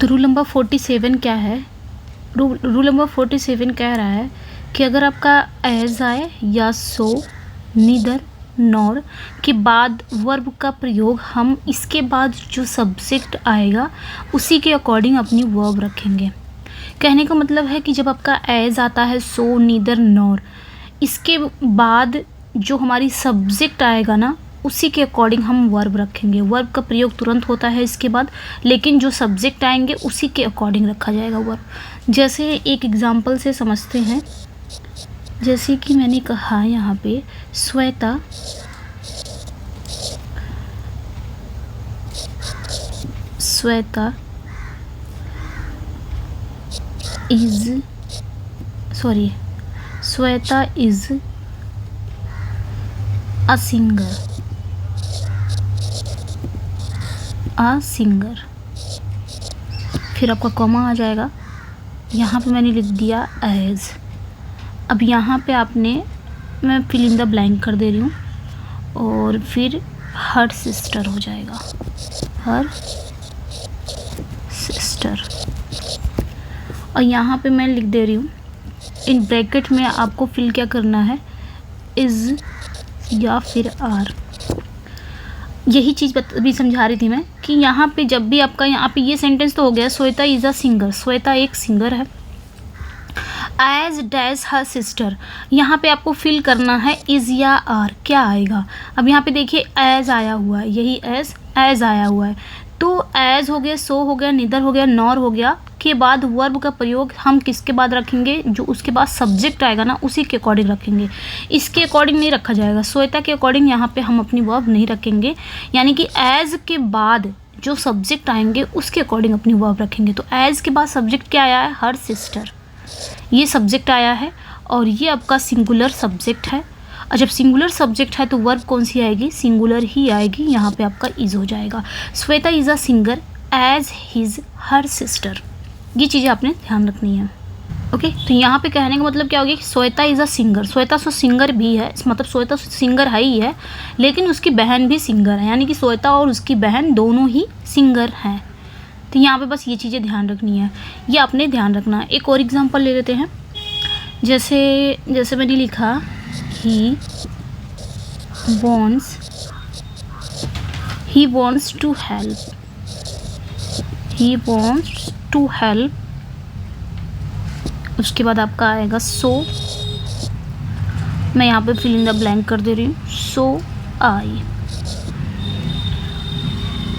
तो rule number 47 क्या है? रूल नंबर 47 कह रहा है कि अगर आपका एज आए या सो, नीदर, नॉर के बाद वर्ब का प्रयोग हम इसके बाद जो सब्जेक्ट आएगा उसी के अकॉर्डिंग अपनी वर्ब रखेंगे। कहने का मतलब है कि जब आपका एज आता है, सो, नीदर, नॉर, इसके बाद जो हमारी सब्जेक्ट आएगा ना उसी के अकॉर्डिंग हम वर्ब रखेंगे। वर्ब का प्रयोग तुरंत होता है इसके बाद, लेकिन जो सब्जेक्ट आएंगे उसी के अकॉर्डिंग रखा जाएगा वर्ब। जैसे एक एग्जांपल से समझते हैं, जैसे कि मैंने कहा यहाँ पे श्वेता इज अ सिंगर। फिर आपका कॉमा आ जाएगा, यहाँ पे मैंने लिख दिया एज। अब यहाँ पे मैं फिल इन द ब्लैंक कर दे रही हूँ और फिर हर सिस्टर हो जाएगा, हर सिस्टर। और यहाँ पे मैं लिख दे रही हूँ इन ब्रैकेट में, आपको फिल क्या करना है, इज़ या फिर आर। यही चीज़ अभी समझा रही थी मैं कि यहाँ पे जब भी आपका यहाँ पे ये सेंटेंस तो हो गया, Shweta is a singer, Shweta एक सिंगर है। एज डैश हर सिस्टर, यहाँ पे आपको फिल करना है इज़ या आर, क्या आएगा। अब यहाँ पे देखिए एज आया हुआ है, यही एज आया हुआ है, तो एज हो गया, सो हो गया, निदर हो गया, नॉर हो गया के बाद वर्ब का प्रयोग हम किसके बाद रखेंगे, जो उसके बाद सब्जेक्ट आएगा ना उसी के अकॉर्डिंग रखेंगे। इसके अकॉर्डिंग नहीं रखा जाएगा, श्वेता के अकॉर्डिंग यहाँ पे हम अपनी वर्ब नहीं रखेंगे, यानी कि एज के बाद जो सब्जेक्ट आएंगे उसके अकॉर्डिंग अपनी वर्ब रखेंगे। तो एज के बाद सब्जेक्ट क्या आया है, हर सिस्टर, ये सब्जेक्ट आया है और ये आपका सिंगुलर सब्जेक्ट है। और जब सिंगुलर सब्जेक्ट है तो वर्ब कौन सी आएगी, सिंगुलर ही आएगी। यहाँ पे आपका इज हो जाएगा। Shweta is a singer as his her sister, ये चीज़ें आपने ध्यान रखनी है। ओके, तो यहाँ पे कहने का मतलब क्या हो गया कि Shweta is a singer, Shweta so singer भी है, मतलब श्वेता सिंगर है ही है, लेकिन उसकी बहन भी सिंगर है, यानी कि श्वेता और उसकी बहन दोनों ही सिंगर हैं। तो यहाँ पे बस ये चीज़ें ध्यान रखनी है, ये आपने ध्यान रखना है। एक और एग्जांपल ले लेते हैं, जैसे मैंने लिखा ही wants to help, उसके बाद आपका आएगा सो, मैं यहाँ पे फिल इन द ब्लैंक कर दे रही हूँ, सो आई।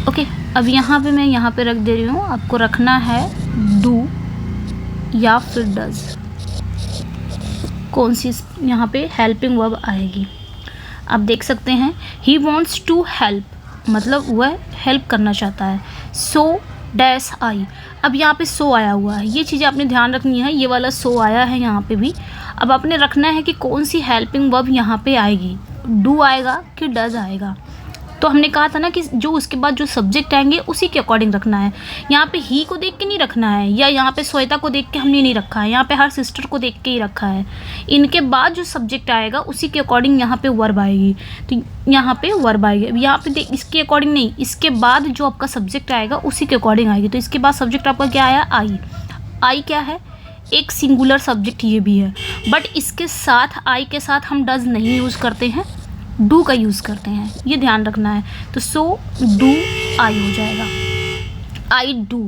ओके, अब यहाँ पे मैं यहाँ पे रख दे रही हूँ, आपको रखना है डू या फिर डज, कौन सी यहाँ पे हेल्पिंग वर्ब आएगी। आप देख सकते हैं ही वॉन्ट्स टू हेल्प, मतलब वह हेल्प करना चाहता है। सो डैश आई, अब यहाँ पे सो आया हुआ है, ये चीज़ें आपने ध्यान रखनी है, ये वाला सो आया है यहाँ पे भी। अब आपने रखना है कि कौन सी हेल्पिंग वर्ब यहाँ पे आएगी, डू आएगा कि डज आएगा। तो हमने कहा था ना कि जो उसके बाद जो सब्जेक्ट आएंगे उसी के अकॉर्डिंग रखना है। यहाँ पे ही को देख के नहीं रखना है, या यहाँ पे श्वेता को देख के हमने नहीं रखा है, यहाँ पे हर सिस्टर को देख के ही रखा है। इनके बाद जो सब्जेक्ट आएगा उसी के अकॉर्डिंग यहाँ पे वर्ब आएगी, तो यहाँ पे वर्ब आएगी। यहाँ पे इसके अकॉर्डिंग नहीं, इसके बाद जो आपका सब्जेक्ट आएगा उसी के अकॉर्डिंग आएगी। तो इसके बाद सब्जेक्ट आपका क्या आया, आई क्या है, एक सिंगुलर सब्जेक्ट ये भी है, बट इसके साथ आई के साथ हम डज नहीं यूज़ करते हैं, डू का यूज़ करते हैं, ये ध्यान रखना है। तो सो डू आई हो जाएगा, आई डू,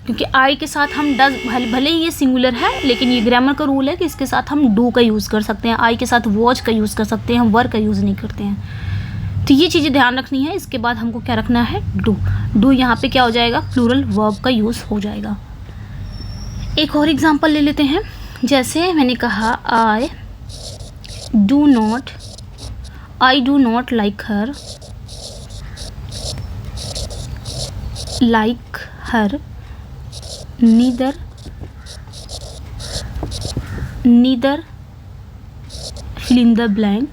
क्योंकि आई के साथ हम डज, भले ही ये सिंगुलर है लेकिन ये ग्रामर का रूल है कि इसके साथ हम डू का यूज़ कर सकते हैं, आई के साथ वॉच का यूज़ कर सकते हैं, हम वर का यूज़ नहीं करते हैं। तो ये चीज़ें ध्यान रखनी है। इसके बाद हमको क्या रखना है, डू यहाँ पे क्या हो जाएगा, प्लूरल वर्ब का यूज़ हो जाएगा। एक और एग्जाम्पल ले लेते हैं, जैसे मैंने कहा I do not like her neither fill in the blank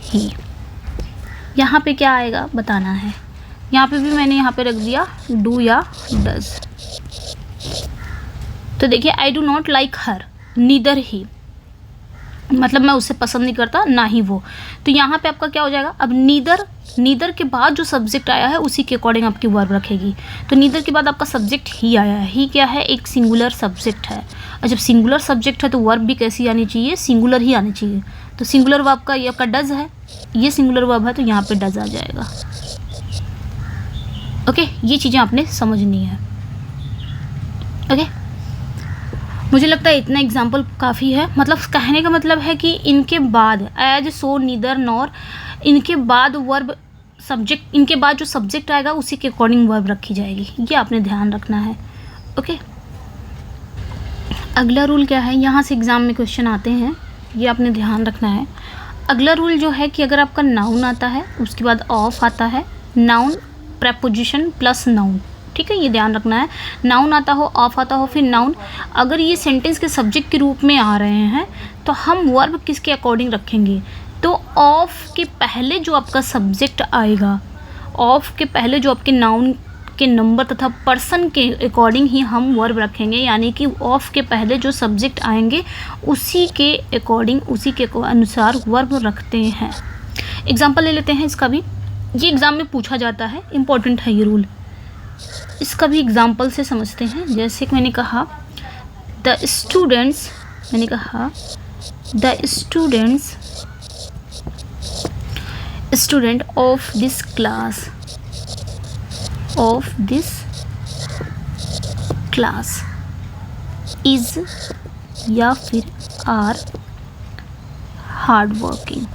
ही। यहाँ पे क्या आएगा बताना है, यहाँ पे भी मैंने यहाँ पे रख दिया डू या डज। तो देखिए I do not like her neither he, मतलब मैं उसे पसंद नहीं करता, ना ही वो। तो यहाँ पे आपका क्या हो जाएगा, अब नीदर के बाद जो सब्जेक्ट आया है उसी के अकॉर्डिंग आपकी वर्ब रखेगी। तो नीदर के बाद आपका सब्जेक्ट ही आया है। ही क्या है, एक सिंगुलर सब्जेक्ट है, और जब सिंगुलर सब्जेक्ट है तो वर्ब भी कैसी आनी चाहिए, सिंगुलर ही आनी चाहिए। तो सिंगुलर वर्ब का ये आपका डज है, ये सिंगुलर वर्ब है, तो यहाँ पे डज आ जाएगा। ओके, ये चीज़ें आपने समझनी है। ओके, मुझे लगता है इतना एग्जाम्पल काफ़ी है। मतलब कहने का मतलब है कि इनके बाद एज, सो, नीदर, नॉर, इनके बाद वर्ब सब्जेक्ट, इनके बाद जो सब्जेक्ट आएगा उसी के अकॉर्डिंग वर्ब रखी जाएगी, ये आपने ध्यान रखना है। ओके, अगला रूल क्या है, यहाँ से एग्ज़ाम में क्वेश्चन आते हैं, ये आपने ध्यान रखना है। अगला रूल जो है कि अगर आपका नाउन आता है उसके बाद ऑफ आता है, नाउन प्रेपोजिशन प्लस नाउन, ठीक है, ये ध्यान रखना है। नाउन आता हो, ऑफ आता हो, फिर नाउन, अगर ये सेंटेंस के सब्जेक्ट के रूप में आ रहे हैं तो हम वर्ब किसके अकॉर्डिंग रखेंगे, तो ऑफ के पहले जो आपका सब्जेक्ट आएगा, ऑफ के पहले जो आपके नाउन के नंबर तथा पर्सन के अकॉर्डिंग ही हम वर्ब रखेंगे। यानी कि ऑफ के पहले जो सब्जेक्ट आएंगे उसी के अकॉर्डिंग, उसी के अनुसार वर्ब रखते हैं। एग्जाम्पल ले लेते हैं इसका भी, ये एग्ज़ाम में पूछा जाता है, इम्पॉर्टेंट है ये रूल। इसका भी एग्जाम्पल से समझते हैं। जैसे कि मैंने कहा द स्टूडेंट्स, मैंने कहा the student of this class is या फिर आर हार्ड वर्किंग।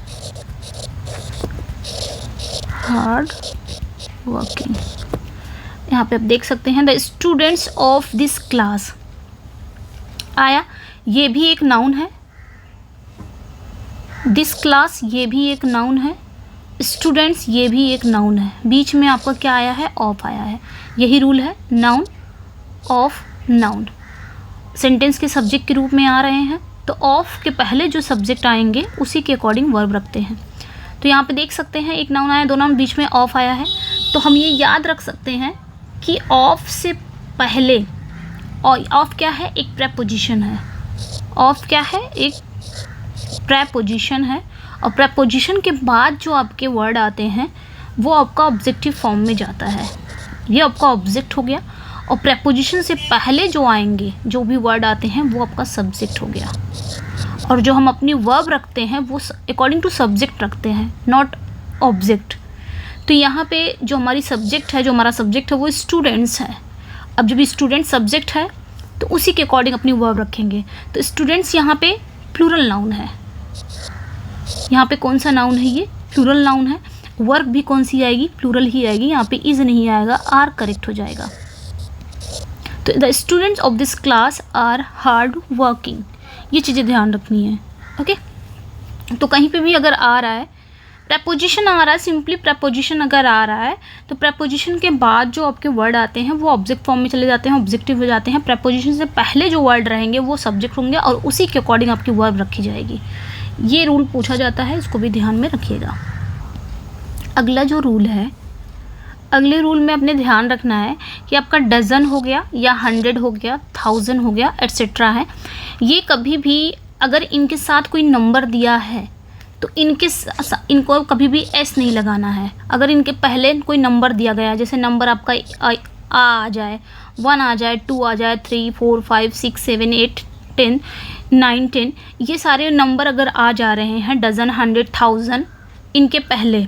यहाँ पे आप देख सकते हैं the students of this class आया, ये भी एक नाउन है, दिस क्लास ये भी एक नाउन है, स्टूडेंट्स ये भी एक नाउन है, बीच में आपका क्या आया है, ऑफ आया है। यही रूल है, नाउन ऑफ नाउन, सेंटेंस के सब्जेक्ट के रूप में आ रहे हैं तो ऑफ के पहले जो सब्जेक्ट आएंगे उसी के अकॉर्डिंग वर्ब रखते हैं। तो यहाँ पे देख सकते हैं एक नाउन आया, दो नाउन, बीच में ऑफ आया है। तो हम ये याद रख सकते हैं कि ऑफ से पहले, और ऑफ क्या है, एक प्रेपोजिशन है। ऑफ क्या है, एक प्रेपोजिशन है, और प्रेपोजिशन के बाद जो आपके वर्ड आते हैं वो आपका ऑब्जेक्टिव फॉर्म में जाता है। ये आपका ऑब्जेक्ट हो गया, और प्रेपोजिशन से पहले जो आएंगे, जो भी वर्ड आते हैं वो आपका सब्जेक्ट हो गया। और जो हम अपनी वर्ब रखते हैं वो अकॉर्डिंग टू सब्जेक्ट रखते हैं, नॉट ऑब्जेक्ट। तो यहाँ पे जो हमारी सब्जेक्ट है, जो हमारा सब्जेक्ट है वो स्टूडेंट्स है। अब जब स्टूडेंट सब्जेक्ट है तो उसी के अकॉर्डिंग अपनी वर्ब रखेंगे। तो स्टूडेंट्स यहाँ पे प्लूरल नाउन है, यहाँ पे कौन सा नाउन है, ये प्लूरल नाउन है। वर्ब भी कौन सी आएगी, प्लूरल ही आएगी, यहाँ पे इज नहीं आएगा, आर करेक्ट हो जाएगा। तो the students of this class are hard working, ये चीज़ें ध्यान रखनी है। ओके, तो कहीं पे भी अगर आ रहा है, प्रेपोजिशन आ रहा है, सिंपली प्रेपोजिशन अगर आ रहा है तो प्रेपोजिशन के बाद जो आपके वर्ड आते हैं वो ऑब्जेक्ट फॉर्म में चले जाते हैं, ऑब्जेक्टिव हो जाते हैं। प्रेपोजिशन से पहले जो वर्ड रहेंगे वो सब्जेक्ट होंगे और उसी के अकॉर्डिंग आपकी वर्ब रखी जाएगी। ये रूल पूछा जाता है, इसको भी ध्यान में रखिएगा। अगला जो रूल है, अगले रूल में अपने ध्यान रखना है कि आपका डजन हो गया या 100 हो गया, 1000 हो गया, एट्सेट्रा है, ये कभी भी अगर इनके साथ कोई नंबर दिया है तो इनको कभी भी एस नहीं लगाना है। अगर इनके पहले कोई नंबर दिया गया है, जैसे नंबर आपका आ जाए, 1 आ जाए, 2 आ जाए, 3, 4, 5, 6, 7, 8, 10, 9, 10, ये सारे नंबर अगर आ जा रहे हैं डजन, 100, 1000 इनके पहले,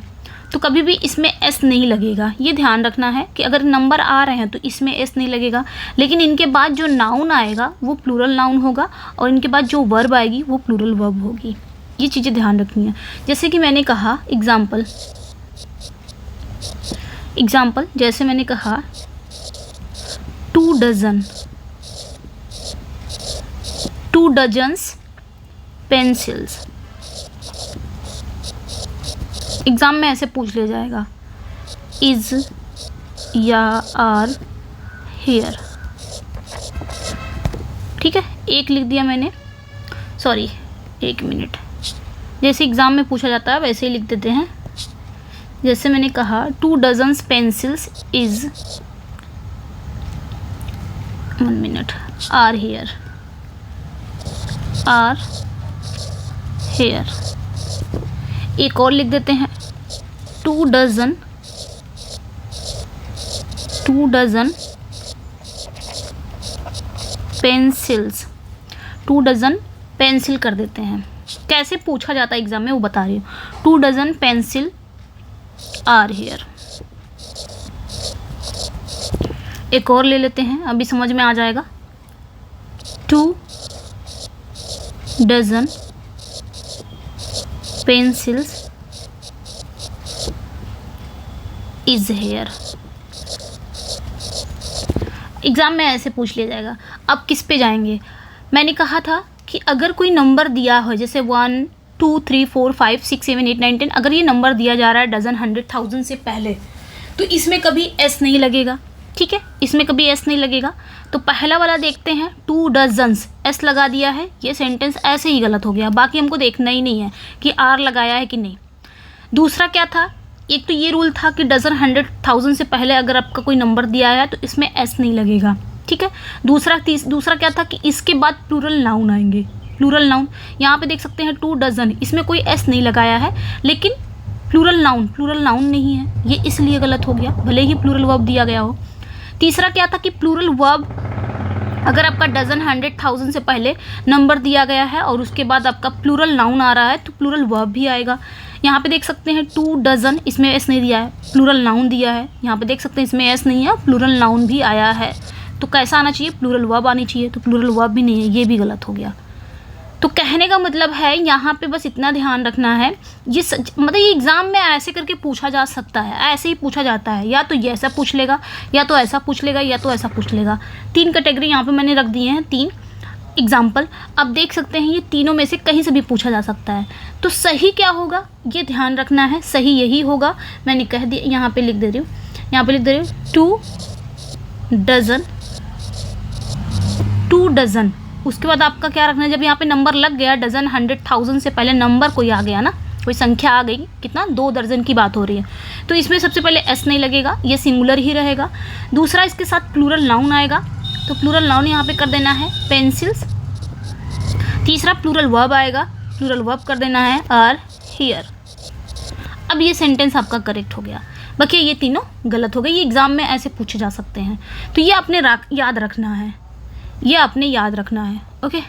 तो कभी भी इसमें एस नहीं लगेगा। ये ध्यान रखना है कि अगर नंबर आ रहे हैं तो इसमें एस नहीं लगेगा, लेकिन इनके बाद जो नाउन आएगा वो प्लूरल नाउन होगा और इनके बाद जो वर्ब आएगी वो प्लूरल वर्ब होगी। ये चीज़ें ध्यान रखनी है। जैसे कि मैंने कहा एग्जाम्पल, जैसे मैंने कहा 2 डजन्स पेंसिल्स। एग्ज़ाम में ऐसे पूछ लिया जाएगा, इज या आर हेयर, ठीक है, एक लिख दिया मैंने, सॉरी 1 मिनट, जैसे एग्ज़ाम में पूछा जाता है वैसे ही लिख देते हैं। जैसे मैंने कहा 2 dozens pencils is 1 minute are here, are here. एक और लिख देते हैं 2 डजन पेंसिल्स। 2 डजन पेंसिल कर देते हैं। कैसे पूछा जाता है एग्जाम में वो बता रही हूँ। 2 डजन पेंसिल आर हेयर। एक और ले लेते हैं, अभी समझ में आ जाएगा। 2 dozen pencils is here. Exam में ऐसे पूछ लिया जाएगा। अब किस पे जाएंगे? मैंने कहा था कि अगर कोई नंबर दिया हो, जैसे 1 2 3 4 5 6 7 8 9 10, अगर ये नंबर दिया जा रहा है डजन 100,000 से पहले, तो इसमें कभी एस नहीं लगेगा। ठीक है, इसमें कभी एस नहीं लगेगा। तो पहला वाला देखते हैं, 2 डजन्स, एस लगा दिया है, ये सेंटेंस ऐसे ही गलत हो गया। बाकी हमको देखना ही नहीं है कि आर लगाया है कि नहीं। दूसरा क्या था? एक तो ये रूल था कि डजन 100,000 से पहले अगर आपका कोई नंबर दिया है तो इसमें एस नहीं लगेगा। ठीक है। दूसरा क्या था कि इसके बाद प्लूरल नाउन आएंगे। प्लूरल नाउन यहाँ पे देख सकते हैं 2 डजन, इसमें कोई एस नहीं लगाया है, लेकिन प्लूरल नाउन नहीं है, ये इसलिए गलत हो गया, भले ही प्लूरल वर्ब दिया गया हो। तीसरा क्या था कि प्लूरल वर्ब, अगर आपका डजन 100,000 से पहले नंबर दिया गया है और उसके बाद आपका प्लूरल नाउन आ रहा है तो प्लूरल वर्ब भी आएगा। यहाँ पे देख सकते हैं 2 डजन, इसमें एस नहीं दिया है, प्लूरल नाउन दिया है। यहाँ पे देख सकते हैं इसमें एस नहीं है, प्लूरल नाउन भी आया है। तो कैसा आना चाहिए? प्लूरल वर्ब आनी चाहिए, तो प्लूरल वर्ब भी नहीं है, ये भी गलत हो गया। तो कहने का मतलब है यहाँ पे बस इतना ध्यान रखना है, मतलब ये एग्ज़ाम में ऐसे करके पूछा जा सकता है, ऐसे ही पूछा जाता है, या तो ये ऐसा पूछ लेगा, या तो ऐसा पूछ लेगा, या तो ऐसा पूछ लेगा। 3 कैटेगरी यहाँ पे मैंने रख दिए हैं, 3 एग्जाम्पल। अब देख सकते हैं ये तीनों में से कहीं से भी पूछा जा सकता है। तो सही क्या होगा ये ध्यान रखना है, सही यही होगा। मैंने कह दिया, यहाँ पे लिख दे रही हूँ, यहाँ पे लिख दे रही हूँ 2 डजन। उसके बाद आपका क्या रखना है, जब यहाँ पे नंबर लग गया, डजन 100,000 से पहले नंबर कोई आ गया ना, कोई संख्या आ गई, कितना 2 दर्जन की बात हो रही है, तो इसमें सबसे पहले एस नहीं लगेगा, ये सिंगुलर ही रहेगा। दूसरा इसके साथ प्लूरल नाउन आएगा, तो प्लूरल नाउन यहाँ पे कर देना है पेंसिल्स। तीसरा प्लूरल वर्ब आएगा, प्लूरल वर्ब कर देना है आर हियर। अब ये सेंटेंस आपका करेक्ट हो गया। बाकी ये तीनों गलत हो गए, ये एग्ज़ाम में ऐसे पूछे जा सकते हैं, तो ये आपने याद रखना है, ये आपने याद रखना है। ओके।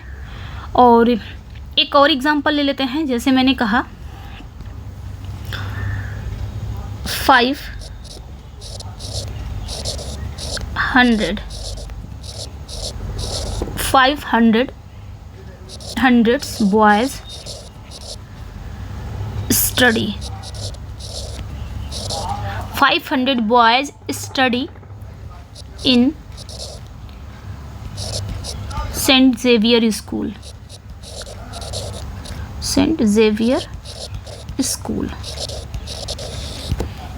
और एक और एग्जांपल ले लेते हैं, जैसे मैंने कहा 500 boys study 500 boys study in Saint Xavier school. Saint Xavier school,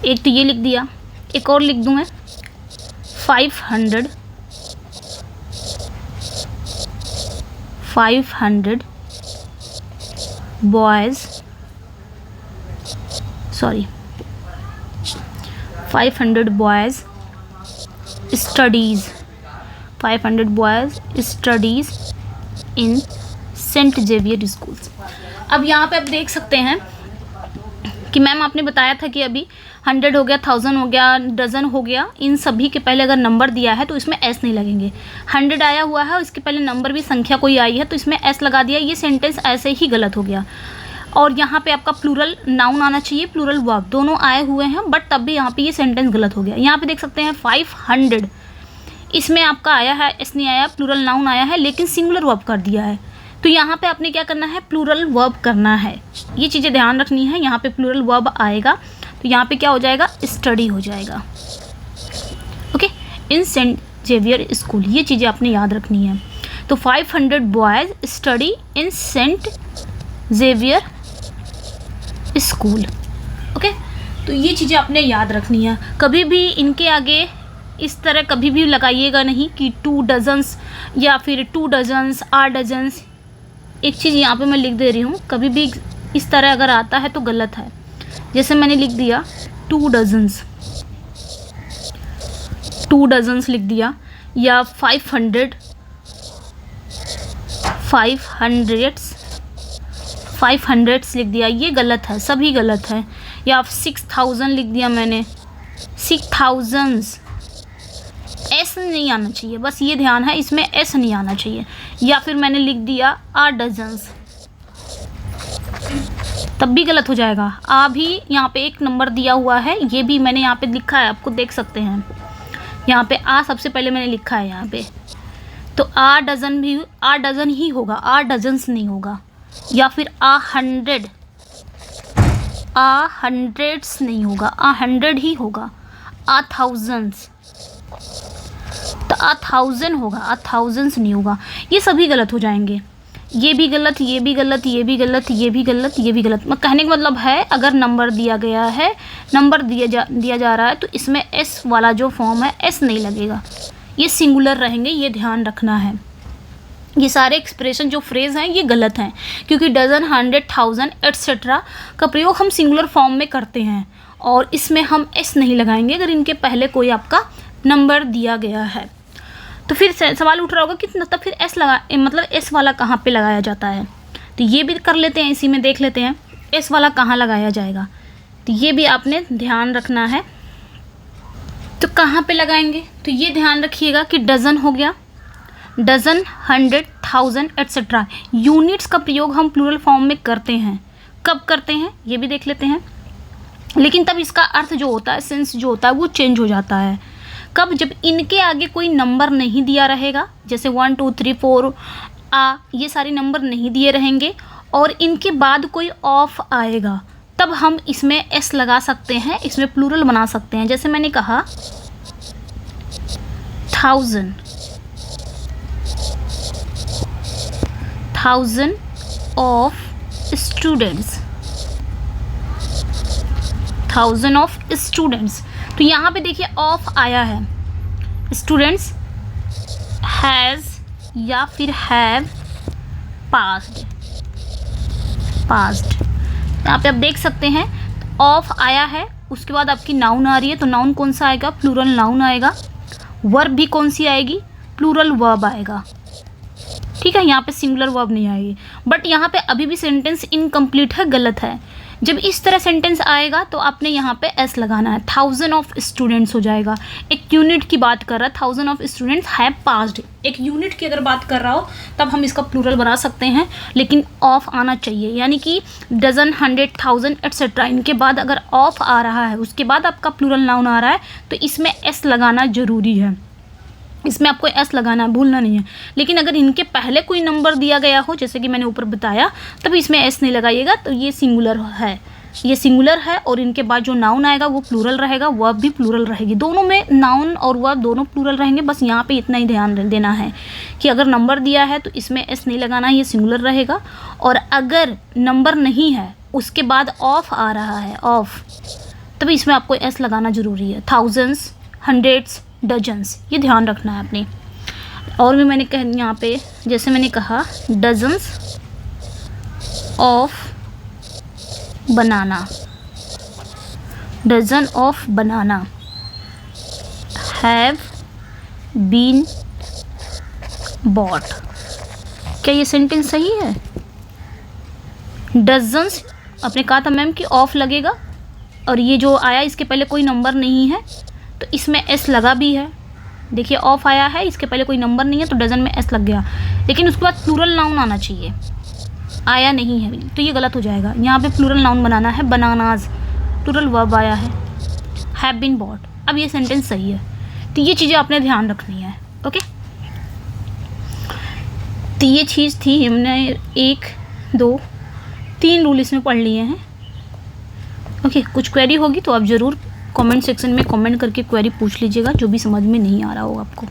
एक तो ये लिख दिया, एक और लिख दूँ मैं 500 boys 500 boys studies in Saint Xavier schools. अब यहाँ पे आप देख सकते हैं कि मैम आपने बताया था कि अभी 100 हो गया, 1000 हो गया, डजन हो गया, इन सभी के पहले अगर नंबर दिया है तो इसमें एस नहीं लगेंगे। 100 आया हुआ है, इसके पहले नंबर भी संख्या कोई आई है तो इसमें एस लगा दिया, ये सेंटेंस ऐसे ही गलत हो गया। और यहाँ पे आपका प्लूरल नाउन आना चाहिए, प्लूरल वर्ब, दोनों आए हुए हैं, बट तब भी यहाँ पे ये सेंटेंस गलत हो गया। यहाँ पे देख सकते हैं 500, इसमें आपका आया है, एस नहीं आया, प्लूरल नाउन आया है, लेकिन सिंगुलर वर्ब कर दिया है। तो यहाँ पे आपने क्या करना है, प्लूरल वर्ब करना है, ये चीज़ें ध्यान रखनी है। यहाँ पे प्लूरल वर्ब आएगा तो यहाँ पे क्या हो जाएगा, स्टडी हो जाएगा। Okay, in Saint Xavier school, ये चीज़ें आपने याद रखनी है। तो 500 boys study in Saint Xavier school. Okay, तो ये चीज़ें आपने याद रखनी है। कभी भी इनके आगे इस तरह कभी भी लगाइएगा नहीं कि 2 डजन्स या फिर 2 डजन्स, 8 डजन्स। एक चीज़ यहाँ पे मैं लिख दे रही हूँ, कभी भी इस तरह अगर आता है तो गलत है। जैसे मैंने लिख दिया 2 डजन्स लिख दिया, या 500 500 लिख दिया, ये गलत है, सभी गलत है। या 6000 लिख दिया मैंने, 6000, एस नहीं आना चाहिए, बस ये ध्यान है, इसमें एस नहीं आना चाहिए। या फिर मैंने लिख दिया आ डजन्स, तब भी गलत हो जाएगा। आ भी यहाँ पे एक नंबर दिया हुआ है, ये भी मैंने यहाँ पे लिखा है, आपको देख सकते हैं यहाँ पे आ सबसे पहले मैंने लिखा है यहाँ पे। तो आ डजन भी आ डजन ही होगा, आ डजन्स नहीं होगा। या फिर आ हंड्रेड्स नहीं होगा, आ 100 ही होगा। आ थाउजेंड्स, तो आ 1000 होगा, आ थाउजेंड्स नहीं होगा। ये सभी गलत हो जाएंगे, ये भी गलत, ये भी गलत, ये भी गलत, ये भी गलत, ये भी गलत। मैं कहने का मतलब है, अगर नंबर दिया गया है, नंबर दिया जा रहा है, तो इसमें एस वाला जो फॉर्म है, एस नहीं लगेगा, ये सिंगुलर रहेंगे, ये ध्यान रखना है। ये सारे एक्सप्रेशन जो फ्रेज हैं ये गलत हैं, क्योंकि डजन, 100, 1000 एट्सेट्रा का प्रयोग हम सिंगुलर फॉर्म में करते हैं, और इसमें हम एस नहीं लगाएंगे अगर इनके पहले कोई आपका नंबर दिया गया है। तो फिर सवाल उठ रहा होगा कि तब फिर एस लगा, मतलब एस वाला कहाँ पे लगाया जाता है। तो ये भी कर लेते हैं, इसी में देख लेते हैं एस वाला कहाँ लगाया जाएगा। तो ये भी आपने ध्यान रखना है। तो कहाँ पे लगाएंगे, तो ये ध्यान रखिएगा कि डज़न हो गया, डज़न, 100, 1000 एट्सेट्रा। यूनिट्स का प्रयोग हम प्लूरल फॉर्म में करते हैं, कब करते हैं ये भी देख लेते हैं। लेकिन तब इसका अर्थ जो होता है, सेंस जो होता है, वो चेंज हो जाता है। कब, जब इनके आगे कोई नंबर नहीं दिया रहेगा, जैसे 1 2 3 4 ये सारे नंबर नहीं दिए रहेंगे, और इनके बाद कोई ऑफ आएगा, तब हम इसमें एस लगा सकते हैं, इसमें प्लूरल बना सकते हैं। जैसे मैंने कहा 1000 ऑफ स्टूडेंट्स, 1000 ऑफ स्टूडेंट्स। तो यहाँ पे देखिए ऑफ आया है, स्टूडेंट्स हैज़ या फिर हैव पास्ड, यहाँ पे आप देख सकते हैं ऑफ आया है, उसके बाद आपकी नाउन आ रही है, तो नाउन कौन सा आएगा, प्लूरल नाउन आएगा। वर्ब भी कौन सी आएगी, प्लूरल वर्ब आएगा, ठीक है, यहाँ पे सिंगुलर वर्ब नहीं आएगी। बट यहाँ पे अभी भी सेंटेंस इनकम्प्लीट है, गलत है। जब इस तरह सेंटेंस आएगा तो आपने यहाँ पे एस लगाना है, 1000 ऑफ स्टूडेंट्स हो जाएगा। एक यूनिट की बात कर रहा है, 1000 ऑफ स्टूडेंट्स हैव पास्ड, एक यूनिट की अगर बात कर रहा हो तब हम इसका प्लूरल बना सकते हैं, लेकिन ऑफ आना चाहिए। यानी कि डजन, 100, 1000 एट्सेट्रा, इनके बाद अगर ऑफ आ रहा है, उसके बाद आपका प्लूरल नाउन आ रहा है, तो इसमें एस लगाना ज़रूरी है, इसमें आपको एस लगाना है, भूलना नहीं है। लेकिन अगर इनके पहले कोई नंबर दिया गया हो, जैसे कि मैंने ऊपर बताया, तब इसमें एस नहीं लगाइएगा, तो ये सिंगुलर है, ये सिंगुलर है। और इनके बाद जो नाउन आएगा वो प्लूरल रहेगा, वर्ब भी प्लूरल रहेगी, दोनों में नाउन और वर्ब दोनों प्लूरल रहेंगे। बस यहाँ पे इतना ही ध्यान देना है कि अगर नंबर दिया है तो इसमें एस नहीं लगाना, ये सिंगुलर रहेगा। और अगर नंबर नहीं है, उसके बाद ऑफ आ रहा है, ऑफ, तभी इसमें आपको एस लगाना ज़रूरी है। थाउजेंड्स, हंड्रेड्स, डजन्स, ये ध्यान रखना है आपने। और भी मैंने यहाँ पे जैसे मैंने कहा dozens of banana, dozen of banana have been bought. क्या ये सेंटेंस सही है? डजन्स आपने कहा था मैम कि ऑफ लगेगा, और ये जो आया इसके पहले कोई नंबर नहीं है, तो इसमें एस लगा भी है। देखिए ऑफ आया है, इसके पहले कोई नंबर नहीं है, तो डजन में एस लग गया, लेकिन उसके बाद प्लूरल नाउन आना चाहिए, आया नहीं है, तो ये गलत हो जाएगा। यहाँ पे प्लूरल नाउन बनाना है, बनानाज, प्लूरल वर्ब आया है, हैव बीन बॉट। अब ये सेंटेंस सही है, तो ये चीज़ें आपने ध्यान रखनी है। ओके, तो ये चीज़ थी, हमने 1 2 3 रूल इसमें पढ़ लिए हैं। ओके, कुछ क्वेरी होगी तो आप ज़रूर कमेंट सेक्शन में कमेंट करके क्वेरी पूछ लीजिएगा, जो भी समझ में नहीं आ रहा होगा आपको।